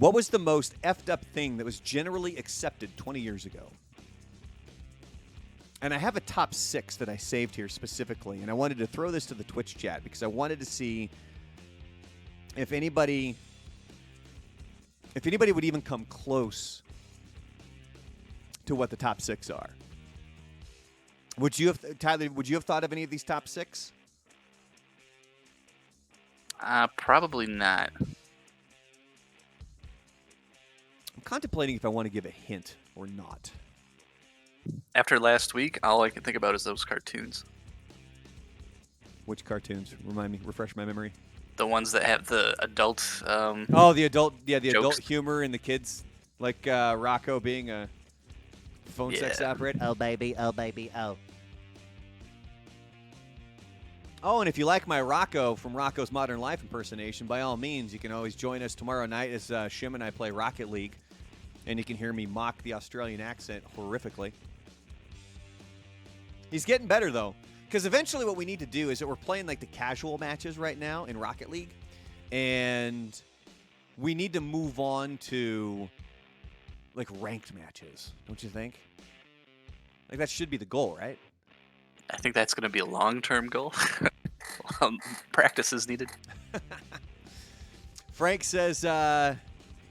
What was the most effed up thing that was generally accepted 20 years ago? And I have a top 6 that I saved here specifically, and I wanted to throw this to the Twitch chat because I wanted to see if anybody would even come close to what the top 6 are. Would you have, Tyler, would you have thought of any of these top 6? Probably not. I'm contemplating if I want to give a hint or not. After last week, all I can think about is those cartoons. Which cartoons? Remind me, refresh my memory. The ones that have the adult. The adult, the jokes. adult humor and the kids, like Rocco being a phone sex operator. Oh, baby, oh. Oh, and if you like my Rocco from Rocco's Modern Life impersonation, by all means, you can always join us tomorrow night as Shim and I play Rocket League, and you can hear me mock the Australian accent horrifically. He's getting better, though, because eventually what we need to do is that we're playing like the casual matches right now in Rocket League, and we need to move on to like ranked matches, don't you think? Like that should be the goal, right? I think that's going to be a long-term goal. Practice is needed. Frank says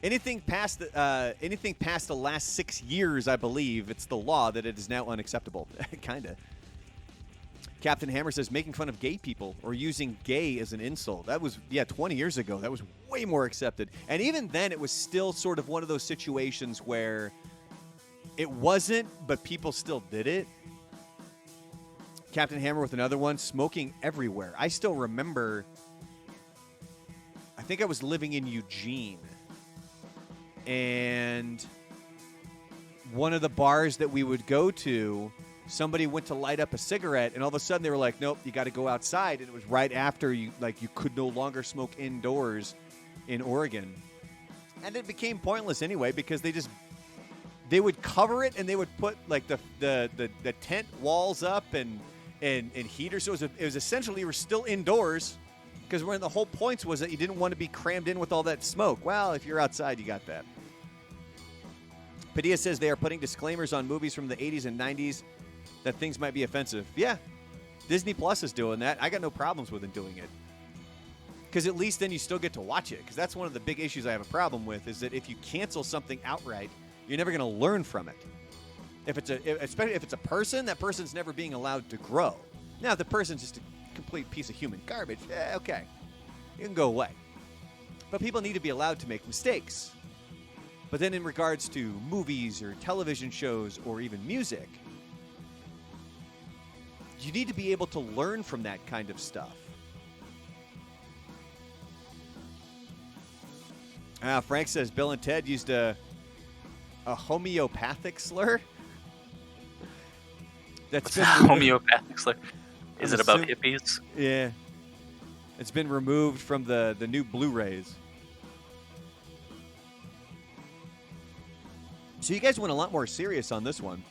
anything past the last 6 years, I believe it's the law that it is now unacceptable. Kinda. Captain Hammer says making fun of gay people or using gay as an insult. That was 20 years ago. That was way more accepted. And even then, it was still sort of one of those situations where it wasn't, but people still did it. Captain Hammer with another one, smoking everywhere. I still remember, I think I was living in Eugene, and one of the bars that we would go to, somebody went to light up a cigarette, and all of a sudden they were like, nope, you got to go outside. And it was right after you could no longer smoke indoors in Oregon. And it became pointless anyway because they would cover it and they would put like the tent walls up and heaters. So it was essentially you were still indoors because one of the whole points was that you didn't want to be crammed in with all that smoke. Well, if you're outside, you got that. Padilla says they are putting disclaimers on movies from the 80s and 90s that things might be offensive. Yeah, Disney Plus is doing that. I got no problems with them doing it. Because at least then you still get to watch it. Because that's one of the big issues I have a problem with is that if you cancel something outright, you're never going to learn from it. Especially if it's a person, that person's never being allowed to grow. Now, if the person's just a complete piece of human garbage, okay, you can go away. But people need to be allowed to make mistakes. But then in regards to movies or television shows or even music, you need to be able to learn from that kind of stuff. Frank says Bill and Ted used a homeopathic slur. What's a homeopathic slur? Is it about hippies? Yeah. It's been removed from the new Blu-rays. So you guys went a lot more serious on this one.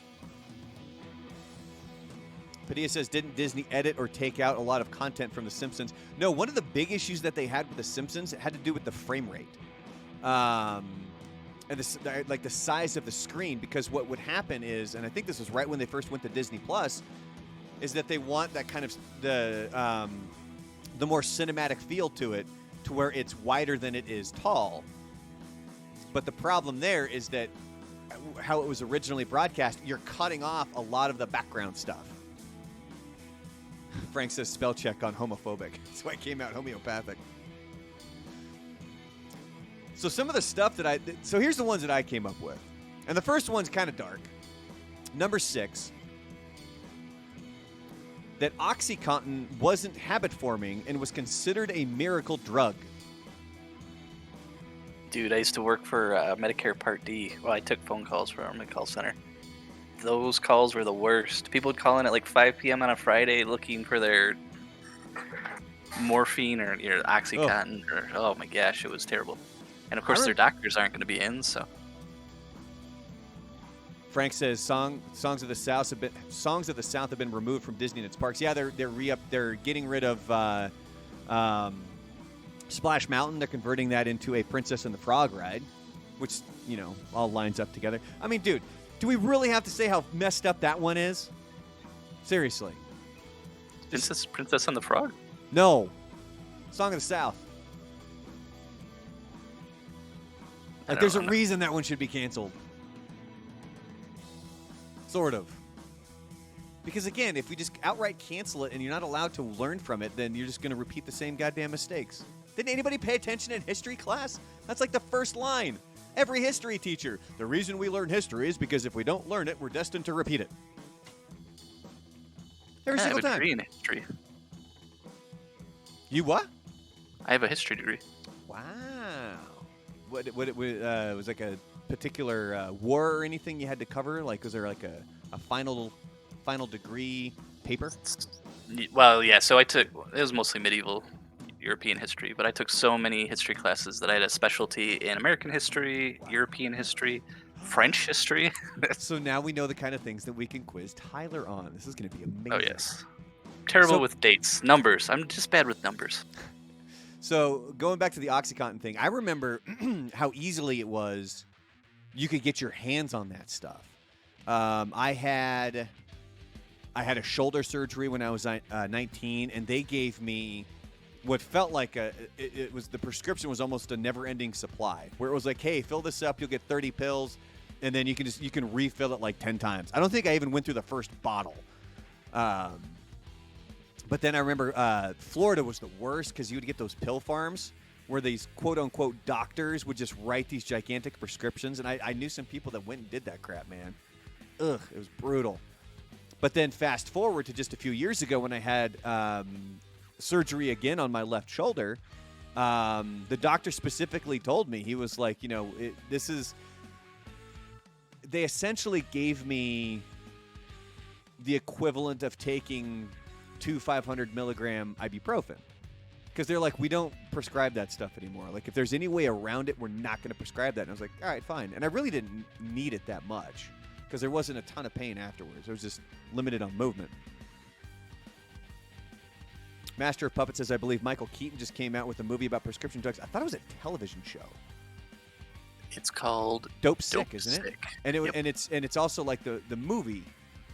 Padilla says, didn't Disney edit or take out a lot of content from The Simpsons? No, one of the big issues that they had with The Simpsons had to do with the frame rate. And the size of the screen, because what would happen is, and I think this was right when they first went to Disney Plus, is that they want that kind of the more cinematic feel to it, to where it's wider than it is tall. But the problem there is that how it was originally broadcast, you're cutting off a lot of the background stuff. Frank says spell check on homophobic. That's why it came out homeopathic. So some of the stuff so here's the ones that I came up with. And the first one's kind of dark. Number 6, that OxyContin wasn't habit forming and was considered a miracle drug. Dude, I used to work for Medicare Part D. Well, I took phone calls from a call center. Those calls were the worst. People would call in at like 5 p.m. on a Friday looking for their morphine or OxyContin. Oh my gosh, it was terrible. And of course, their doctors aren't going to be in, so. Frank says songs of the South have been removed from Disney and its parks. Yeah, they're getting rid of Splash Mountain. They're converting that into a Princess and the Frog ride. which, all lines up together. I mean, dude, do we really have to say how messed up that one is? Seriously. Princess and the Frog? No. Song of the South. Like, there's a reason that one should be canceled. Sort of. Because, again, if we just outright cancel it and you're not allowed to learn from it, then you're just going to repeat the same goddamn mistakes. Didn't anybody pay attention in history class? That's like the first line. Every history teacher. The reason we learn history is because if we don't learn it, we're destined to repeat it. Every single time. I have a degree in history. You what? I have a history degree. Wow. What was like a particular war or anything you had to cover? Like, was there like a final degree paper? Well, yeah. So it was mostly medieval European history, but I took so many history classes that I had a specialty in American history, European history, French history. So now we know the kind of things that we can quiz Tyler on. This is going to be amazing. Oh, yes. Terrible with dates. Numbers. I'm just bad with numbers. So going back to the OxyContin thing, I remember how easily it was you could get your hands on that stuff. I had a shoulder surgery when I was 19, and they gave me what felt like it was the prescription was almost a never-ending supply, where it was like, hey, fill this up, you'll get 30 pills, and then you can refill it like 10 times. I don't think I even went through the first bottle. But then I remember Florida was the worst because you would get those pill farms where these quote-unquote doctors would just write these gigantic prescriptions. And I knew some people that went and did that crap, man. Ugh, it was brutal. But then fast forward to just a few years ago when I had surgery again on my left shoulder, the doctor specifically told me, he was like, they essentially gave me the equivalent of taking 2 500 milligram ibuprofen, because they're like, we don't prescribe that stuff anymore. Like, if there's any way around it, we're not going to prescribe that. And I was like, all right, fine. And I really didn't need it that much because there wasn't a ton of pain afterwards. It was just limited on movement. Master of Puppets says, I believe Michael Keaton just came out with a movie about prescription drugs. I thought it was a television show. It's called Dope Sick, isn't it? And Yep. and it's also like the movie,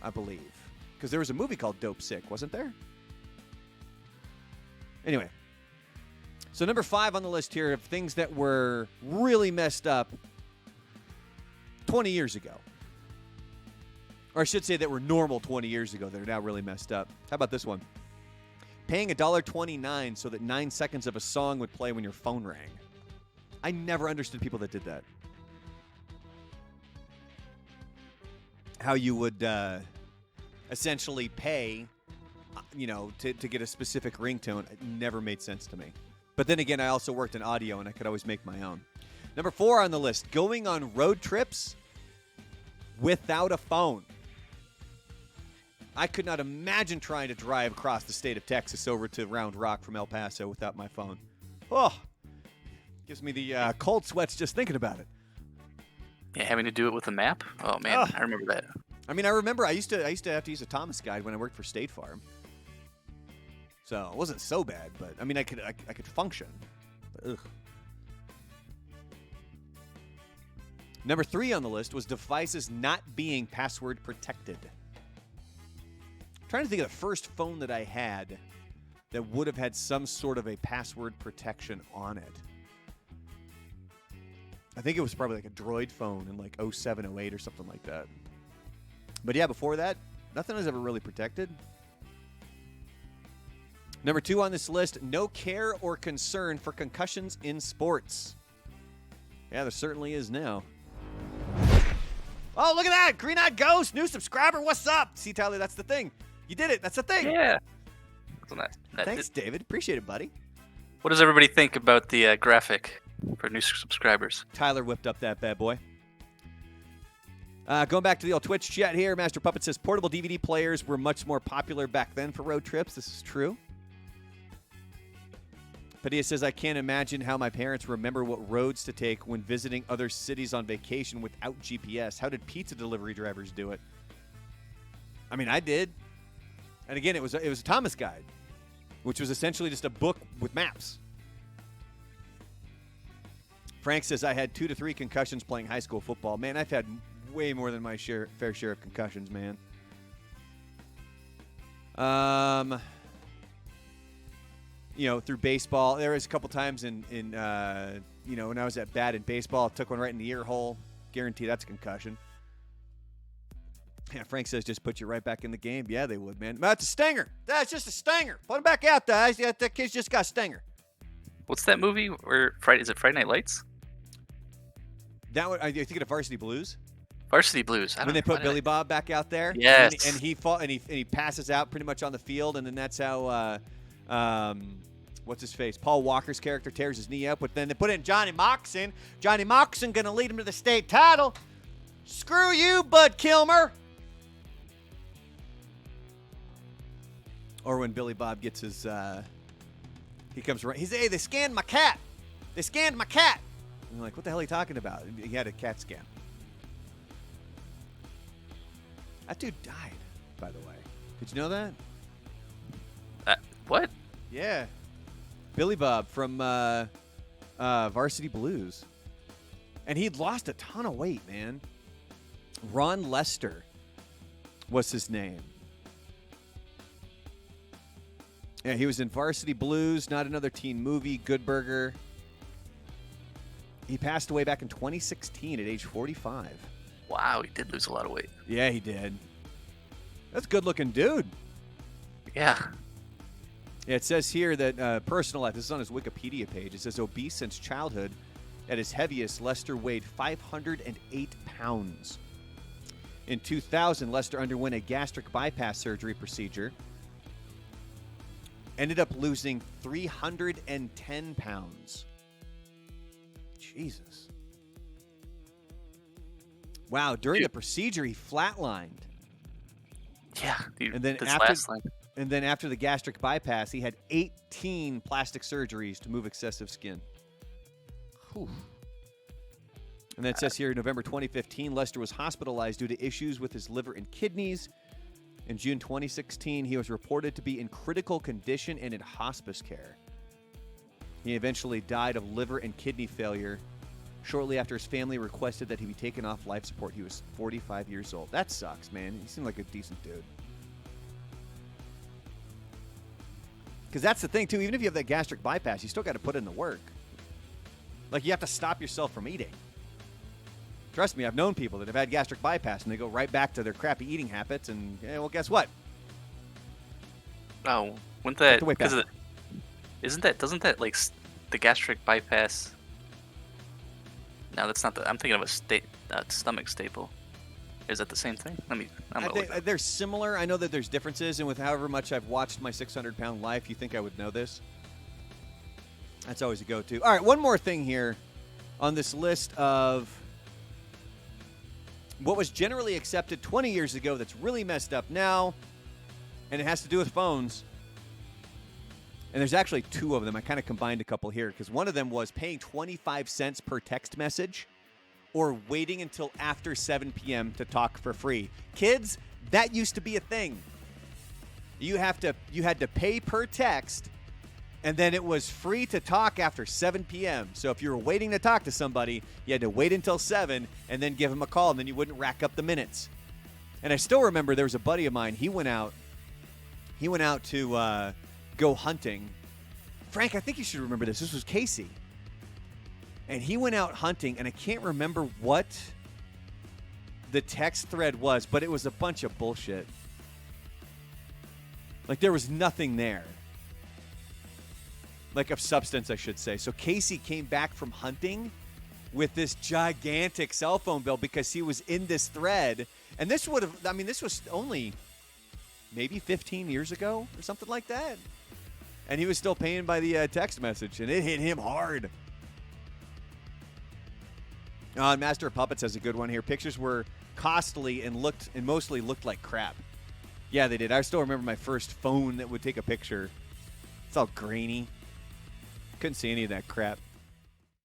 I believe. Because there was a movie called Dope Sick, wasn't there? Anyway. So number 5 on the list here of things that were really messed up 20 years ago. Or I should say that were normal 20 years ago that are now really messed up. How about this one? Paying $1.29 so that 9 seconds of a song would play when your phone rang. I never understood people that did that. How you would essentially pay, to get a specific ringtone. It never made sense to me. But then again, I also worked in audio, and I could always make my own. Number 4 on the list, going on road trips without a phone. I could not imagine trying to drive across the state of Texas over to Round Rock from El Paso without my phone. Oh, gives me the cold sweats just thinking about it. Yeah, having to do it with a map. Oh man, I remember that. I mean, I remember I used to have to use a Thomas Guide when I worked for State Farm. So it wasn't so bad, but I mean, I could function. But, ugh. Number 3 on the list was devices not being password protected. I'm trying to think of the first phone that I had that would have had some sort of a password protection on it. I think it was probably like a Droid phone in like 07, 08 or something like that. But yeah, before that, nothing was ever really protected. Number 2 on this list, no care or concern for concussions in sports. Yeah, there certainly is now. Oh, look at that! Green Eyed Ghost, new subscriber, what's up? See, Tyler, that's the thing. You did it, that's the thing. Yeah. Thanks, David. Appreciate it, buddy. What does everybody think about the graphic for new subscribers? Tyler whipped up that bad boy. Going back to the old Twitch chat here, Master Puppet says portable DVD players were much more popular back then for road trips. This is true. Padilla says, I can't imagine how my parents remember what roads to take when visiting other cities on vacation without GPS. How did pizza delivery drivers do it? I mean, I did. And again, it was a Thomas Guide, which was essentially just a book with maps. Frank says, I had 2 to 3 concussions playing high school football. Man, I've had way more than my fair share of concussions, man. Through baseball, there was a couple times in when I was at bat in baseball, I took one right in the ear hole. Guarantee that's a concussion. Yeah, Frank says just put you right back in the game. Yeah, they would, man. That's a stinger. That's just a stinger. Put him back out there. That kid's just got a stinger. What's that movie? Is it Friday Night Lights? That one, are you thinking of Varsity Blues? Varsity Blues. When they put Billy Bob back out there, yes, and he passes out pretty much on the field, and then that's how what's his face? Paul Walker's character tears his knee up, but then they put in Johnny Moxon. Johnny Moxon gonna lead him to the state title. Screw you, Bud Kilmer. Or when Billy Bob gets his, he comes around. He's, hey, they scanned my cat. They scanned my cat. And I'm like, what the hell are you talking about? He had a CAT scan. That dude died, by the way. Did you know that? What? Yeah. Billy Bob from Varsity Blues. And he'd lost a ton of weight, man. Ron Lester was his name. Yeah, he was in Varsity Blues, Not Another Teen Movie, Good Burger. He passed away back in 2016 at age 45. Wow, he did lose a lot of weight. Yeah, he did. That's a good-looking dude. Yeah. Yeah, it says here that personal life, this is on his Wikipedia page, it says obese since childhood. At his heaviest, Lester weighed 508 pounds. In 2000, Lester underwent a gastric bypass surgery procedure. Ended up losing 310 pounds. Jesus. Wow, during the procedure, he flatlined. Yeah, dude, and then after the gastric bypass, he had 18 plastic surgeries to move excessive skin. Whew. And then it says here, November 2015, Lester was hospitalized due to issues with his liver and kidneys. In June 2016, he was reported to be in critical condition and in hospice care. He eventually died of liver and kidney failure shortly after his family requested that he be taken off life support. He was 45 years old. That sucks, man. He seemed like a decent dude. Because that's the thing, too. Even if you have that gastric bypass, you still got to put in the work. Like, you have to stop yourself from eating. Trust me, I've known people that have had gastric bypass, and they go right back to their crappy eating habits, and, well, guess what? Oh, wouldn't that... Because doesn't that, like, the gastric bypass... No, that's not I'm thinking of a stomach staple. Is that the same thing? I think they're similar. I know that there's differences, and with however much I've watched My 600-Pound Life, you think I would know this. That's always a go-to. All right, one more thing here on this list of what was generally accepted 20 years ago that's really messed up now, and it has to do with phones. And there's actually 2 of them. I kind of combined a couple here because one of them was paying 25 cents per text message or waiting until after 7 p.m. to talk for free. Kids, that used to be a thing. You had to pay per text, and then it was free to talk after 7 p.m. So if you were waiting to talk to somebody, you had to wait until 7 and then give them a call, and then you wouldn't rack up the minutes. And I still remember there was a buddy of mine. He went out to go hunting. Frank, I think you should remember this. This was Casey. And he went out hunting, and I can't remember what the text thread was, but it was a bunch of bullshit. Like, there was nothing there. Like, of substance, I should say. So Casey came back from hunting with this gigantic cell phone bill because he was in this thread. And this was only maybe 15 years ago or something like that. And he was still paying by the text message, and it hit him hard. Master of Puppets has a good one here. Pictures were costly and mostly looked like crap. Yeah, they did. I still remember my first phone that would take a picture. It's all grainy. Couldn't see any of that crap.